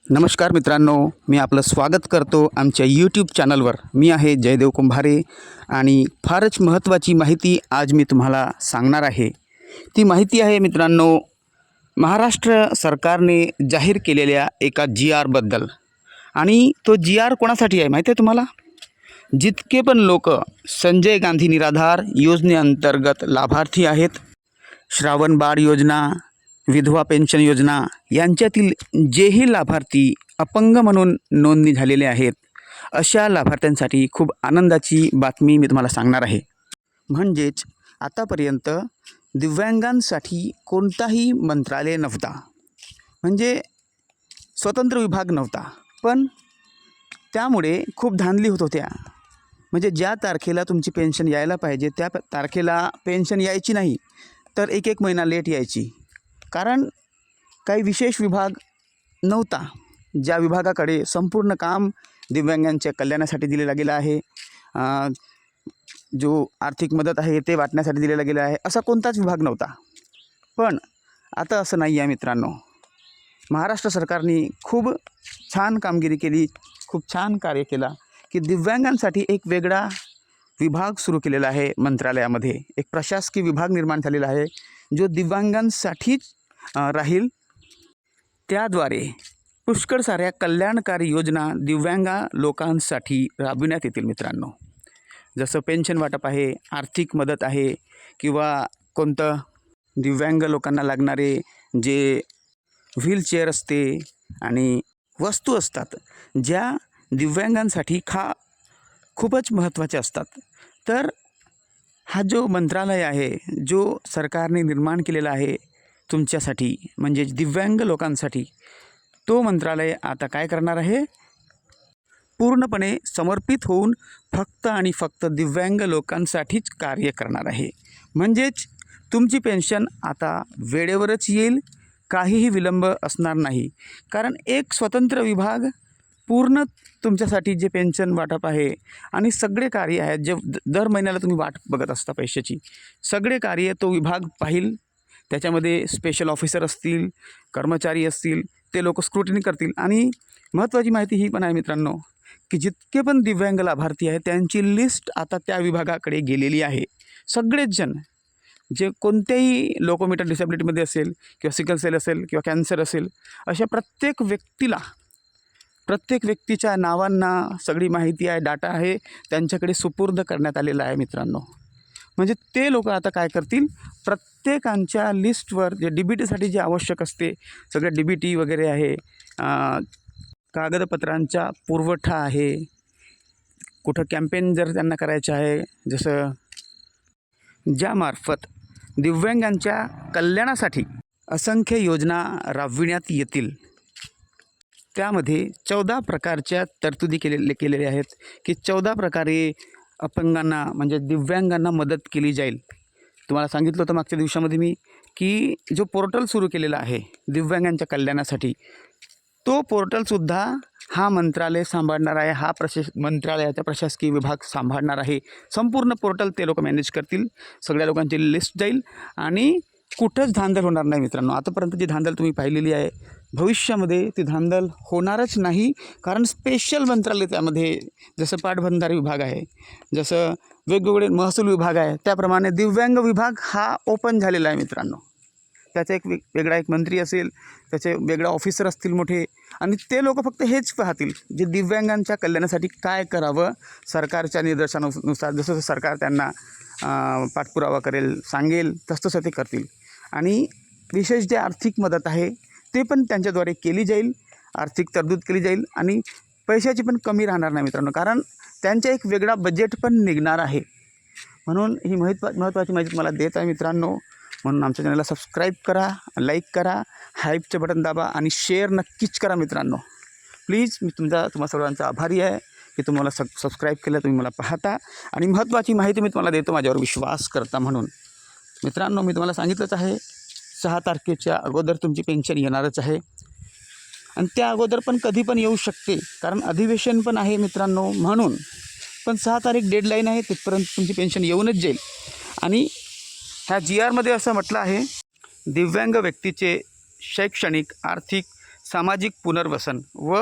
नमस्कार मित्रांनो, मी आपलं स्वागत करतो आमच्या यूट्यूब चॅनलवर. मी आहे जयदेव कुंभारे आणि फारच महत्त्वाची माहिती आज मी तुम्हाला सांगणार आहे. ती माहिती आहे मित्रांनो, महाराष्ट्र सरकारने जाहीर केलेल्या एका GRबद्दल. आणि तो GR कोणासाठी आहे माहिती आहे तुम्हाला? जितके पण लोक संजय गांधी निराधार योजनेअंतर्गत लाभार्थी आहेत, श्रावण बाळ योजना, विधवा पेन्शन योजना यांच्यातील जेही लाभार्थी अपंग म्हणून नोंदणी झालेले आहेत, अशा लाभार्थ्यांसाठी खूप आनंदाची बातमी मी तुम्हाला सांगणार आहे. म्हणजेच आतापर्यंत दिव्यांगांसाठी कोणताही मंत्रालय नव्हता, म्हणजे स्वतंत्र विभाग नव्हता. पण त्यामुळे खूप धांदली होत होत्या. म्हणजे ज्या तारखेला तुमची पेन्शन यायला पाहिजे त्या तारखेला पेन्शन यायची नाही, तर एक महिना लेट यायची. कारण काही विशेष विभाग नव्हता, ज्या विभागाकडे संपूर्ण काम दिव्यांगांच्या कल्याणासाठी दिलेला गेला आहे, जो आर्थिक मदत आहे ते वाटण्यासाठी दिलेला गेला आहे, असा कोणताच विभाग नव्हता. पण आता असं नाही आहे मित्रांनो. महाराष्ट्र सरकारने खूप छान कामगिरी केली, खूप छान कार्य केला की दिव्यांगांसाठी एक वेगळा विभाग सुरू केलेला आहे. मंत्रालयामध्ये एक प्रशासकीय विभाग निर्माण झालेला आहे, जो दिव्यांगांसाठीच राहील. त्याद्वारे पुष्कळ साऱ्या कल्याणकारी योजना दिव्यांग लोकांसाठी राबविण्यात येतील मित्रांनो. जसं पेन्शन वाटप आहे, आर्थिक मदत आहे, किंवा कोणतं दिव्यांग लोकांना लागणारे जे व्हीलचेअर असते आणि वस्तू असतात, ज्या दिव्यांगांसाठी खूपच महत्त्वाचे असतात. तर हा जो मंत्रालय आहे, जो सरकारने निर्माण केलेला आहे तुमच्यासाठी, म्हणजे दिव्यांग लोकांसाठी, तो मंत्रालय आता काय करणार आहे? पूर्णपणे समर्पित होऊन फक्त आणि फक्त दिव्यांग लोकांसाठीच कार्य करणार आहे. म्हणजेच तुमची पेन्शन आता वेळेवरच येईल, काहीही विलंब असणार नाही. कारण एक स्वतंत्र विभाग पूर्ण तुमच्यासाठी जे पेन्शन वाटप आहे आणि सगळे कार्य आहेत, जे दर महिन्याला तुम्ही वाट बघत असता पैशाची, सगळे कार्य तो विभाग पाहिल. त्याच्यामध्ये स्पेशल ऑफिसर असतील, कर्मचारी असतील, ते लोक स्क्रुटिनी करतील. आणि महत्त्वाची माहिती ही पण आहे मित्रांनो, की जितके पण दिव्यांग लाभार्थी आहेत त्यांची लिस्ट आता त्या विभागाकडे गेलेली आहे. सगळेच जण, जे कोणत्याही लोकोमोटर डिसेबिलिटीमध्ये असेल, किंवा सिकल सेल असेल, किंवा कॅन्सर असेल, अशा प्रत्येक व्यक्तीच्या नावांना सगळी माहिती आहे, डाटा आहे, त्यांच्याकडे सुपूर्द करण्यात आलेला आहे मित्रांनो. म्हणजे ते लोक आता काय करतील, प्रत्येकांच्या लिस्टवर जे DBTसाठी जे आवश्यक असते, सगळं DBT वगैरे आहे, कागदपत्रांचा पुरवठा आहे, कुठं कॅम्पेन जर त्यांना करायचं आहे, जसं ज्यामार्फत दिव्यांगांच्या कल्याणासाठी असंख्य योजना राबविण्यात येतील. त्यामध्ये 14 प्रकारच्या तरतुदी केलेल्या आहेत, की 14 प्रकारे अपंगांना म्हणजे दिव्यांगांना मदत केली जाईल. तुम्हाला सांगितलं होतं मागच्या दिवसामध्ये मी, की जो पोर्टल सुरू केलेला आहे दिव्यांगांच्या कल्याणासाठी, तो पोर्टलसुद्धा हा मंत्रालय सांभाळणार आहे. हा मंत्रालयाचा प्रशासकीय विभाग सांभाळणार आहे. संपूर्ण पोर्टल ते लोक मॅनेज करतील. सगळ्या लोकांची लिस्ट जाईल आणि कुठंच धांदल होणार नाही मित्रांनो. आतापर्यंत जी धांदल तुम्ही पाहिलेली आहे, भविष्यामध्ये ती धांदल होणारच नाही. कारण स्पेशल मंत्रालय त्यामध्ये, जसं पाटबंधारे विभाग आहे, जसं वेगवेगळे महसूल विभाग आहे, त्याप्रमाणे दिव्यांग विभाग हा ओपन झालेला आहे मित्रांनो. त्याचा एक वेगळा एक मंत्री असेल, त्याचे वेगळा ऑफिसर असतील मोठे, आणि ते लोक फक्त हेच पाहतील, जे दिव्यांगांच्या कल्याणासाठी काय करावं सरकारच्या निर्देशानुसार. जसं सरकार त्यांना पाठपुरावा करेल, सांगेल, तसं ते करतील. आणि विशेष जे आर्थिक मदत आहे ते पण त्यांच्याद्वारे केली जाईल, आर्थिक तरतूद केली जाईल, आणि पैशाची पण कमी राहणार नाही मित्रांनो. कारण त्यांचा एक वेगळा बजेट पण निघणार आहे. म्हणून ही महत्त्वाची माहिती मला देत आहे मित्रांनो. म्हणून आमच्या चॅनलला सबस्क्राईब करा, लाईक करा, हाईपचं बटन दाबा आणि शेअर नक्कीच करा मित्रांनो. प्लीज, मी तुम्हा सर्वांचा आभारी आहे की तुम्हाला सबस्क्राईब केलं, तुम्ही मला पाहता आणि महत्त्वाची माहिती मी तुम्हाला देतो माझ्यावर विश्वास करता. म्हणून मित्रांनो, मी तुम्हाला सांगितलंच आहे, 6 तारखेच्या अगोदर तुमची पेन्शन येणारच आहे. आणि त्या अगोदर पण कधी पण येऊ शकते, कारण अधिवेशन पण आहे मित्रांनो. म्हणून पण 6 तारीख डेडलाईन आहे, तिथपर्यंत तुमची पेन्शन येऊनच जाईल. आणि ह्या GRमध्ये असं म्हटलं आहे, दिव्यांग व्यक्तीचे शैक्षणिक, आर्थिक सामाजिक पुनर्वसन व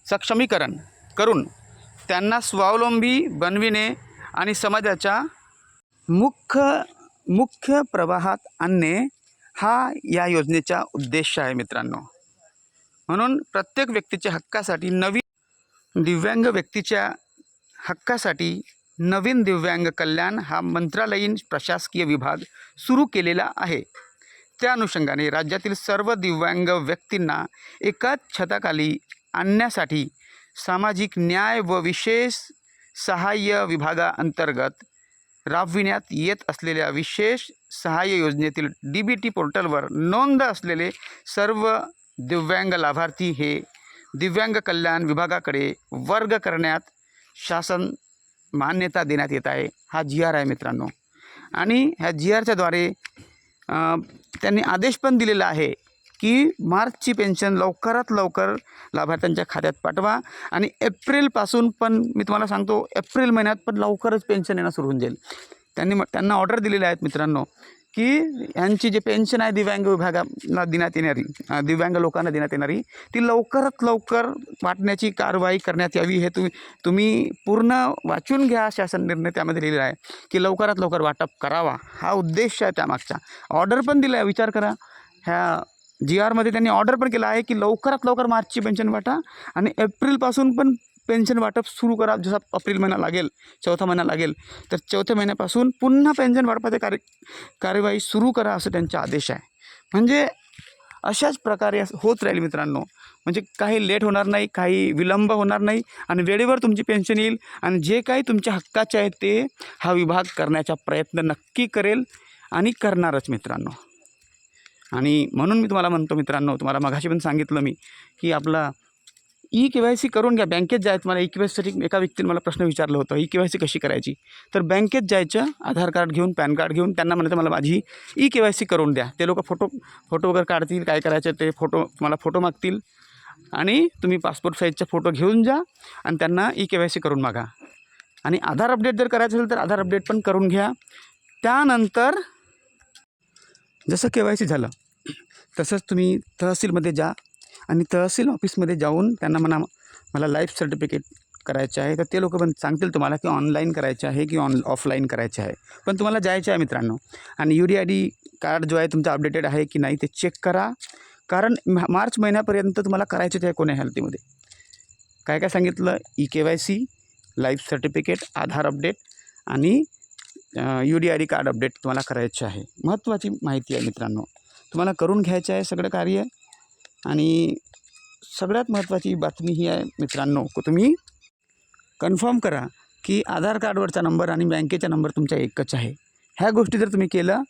सक्षमीकरण करून त्यांना स्वावलंबी बनविणे आणि समाजाच्या मुख्य प्रवाहात आणणे हा या योजनेचा उद्देश आहे मित्रांनो. म्हणून प्रत्येक व्यक्तीच्या हक्कासाठी दिव्यांग व्यक्तीच्या हक्कासाठी नवीन दिव्यांग कल्याण हा मंत्रालयीन प्रशासकीय विभाग सुरू केलेला आहे. त्या अनुषंगाने राज्यातील सर्व दिव्यांग व्यक्तींना एकाच छताखाली आणण्यासाठी सामाजिक न्याय व विशेष सहाय्य विभागाअंतर्गत राबविण्यात येत असलेल्या विशेष सहाय्य योजनेतील DBT पोर्टलवर नोंद असलेले सर्व दिव्यांग लाभार्थी हे दिव्यांग कल्याण विभागाकडे वर्ग करण्यात शासन मान्यता देण्यात येत आहे. हा GR आहे मित्रांनो. आणि ह्या GRच्या द्वारे त्यांनी आदेश पण दिलेला आहे की मार्चची पेन्शन लवकरात लवकर लाभार्थ्यांच्या खात्यात पाठवा आणि एप्रिलपासून पण मी तुम्हाला सांगतो एप्रिल महिन्यात पण लवकरच पेन्शन येणं सुरू होऊन जाईल. त्यांना ऑर्डर दिलेले आहेत मित्रांनो की यांची जे पेन्शन आहे दिव्यांग विभागाला देण्यात येणारी दिव्यांग लोकांना देण्यात येणारी ती लवकरात लवकर वाटण्याची कारवाई करण्यात यावी. हे तुम्ही पूर्ण वाचून घ्या. शासन निर्णय त्यामध्ये लिहिलेला आहे की लवकरात लवकर वाटप करावा हा उद्देश आहे त्यामागचा. ऑर्डर पण दिला आहे. विचार करा, ह्या GRमध्ये त्यांनी ऑर्डर पण केला आहे की लवकरात लवकर मार्चची पेन्शन वाटा आणि एप्रिलपासून पण पेन्शन वाटप सुरू करा. जसा एप्रिल महिना लागेल, चौथा महिना लागेल, तर चौथ्या महिन्यापासून पुन्हा पेन्शन वाटपाची कार्यवाही सुरू करा असं त्यांचा आदेश आहे. म्हणजे अशाच प्रकारे होत राहील मित्रांनो. म्हणजे काही लेट होणार नाही, काही विलंब होणार नाही आणि वेळेवर तुमची पेन्शन येईल आणि जे काही तुमच्या हक्काचे आहे ते हा विभाग करण्याचा प्रयत्न नक्की करेल आणि करणारच मित्रांनो. आणि म्हणून मी तुम्हाला म्हणतो मित्रांनो, तुम्हाला मगाशी पण सांगितलं मी की आपला KYC करून घ्या. बँकेत जायचं. मला KYCसाठी एका व्यक्तीने मला प्रश्न विचारलं होतं, KYC कशी करायची. तर बँकेत जायचं, आधार कार्ड घेऊन, पॅन कार्ड घेऊन, त्यांना म्हणायचं मला माझी KYC करून द्या. ते लोक फोटो वगैरे काढतील, काय करायचं ते तुम्हाला फोटो मागतील आणि तुम्ही पासपोर्ट साईजचा फोटो घेऊन जा आणि त्यांना KYC करून मागा. आणि आधार अपडेट जर करायचं असेल तर आधार अपडेट पण करून घ्या. त्यानंतर जसं KYC झालं तसंच तुम्ही तहसीलमध्ये जा आणि तहसील ऑफिसमध्ये जाऊन त्यांना म्हणा मला लाईफ सर्टिफिकेट करायचं आहे. तर ते लोक पण सांगतील तुम्हाला की ऑनलाईन करायचं आहे की ऑफलाईन करायचं आहे. पण तुम्हाला जायचं आहे मित्रांनो. आणि UDID कार्ड जो आहे तुमचं अपडेटेड आहे की नाही ते चेक करा. कारण मार्च महिन्यापर्यंत तुम्हाला करायचं आहे कोण्या हेल्थमध्ये. काय काय सांगितलं, KYC, लाईफ सर्टिफिकेट, आधार अपडेट आणि UDID कार्ड अपडेट तुम्हाला करायचं आहे. महत्त्वाची माहिती आहे मित्रांनो. तुम्हाला करून घ्यायचं आहे सगळं कार्य. आणि सगळ्यात महत्त्वाची बातमी ही आहे मित्रांनो, तुम्ही कन्फर्म करा की आधार कार्डवरचा नंबर आणि बँकेचा नंबर तुमचा एकच आहे. ह्या गोष्टी जर तुम्ही केलं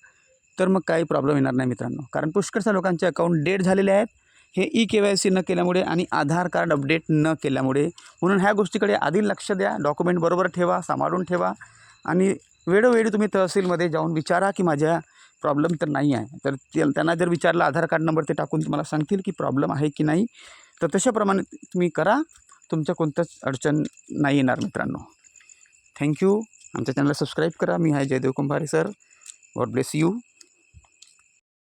तर मग काही प्रॉब्लेम येणार नाही मित्रांनो. कारण पुष्कळशा लोकांचे अकाउंट डेट झालेले आहेत हे KYC न केल्यामुळे आणि आधार कार्ड अपडेट न केल्यामुळे. म्हणून ह्या गोष्टीकडे आधी लक्ष द्या. डॉक्युमेंट बरोबर ठेवा, सांभाळून ठेवा आणि वेळोवेळी तुम्ही तहसीलमध्ये जाऊन विचारा की माझ्या प्रॉब्लेम तर नाही आहे. तर त्यांना जर विचारलं आधार कार्ड नंबर ते टाकून तुम्हाला सांगतील की प्रॉब्लेम आहे की नाही. तर तशाप्रमाणे तुम्ही करा. तुमच्या कोणतंच अडचण नाही येणार मित्रांनो. थँक्यू. आमच्या चॅनलला सबस्क्राईब करा. मी आहे Jaydev Kumbhare sir. God bless you.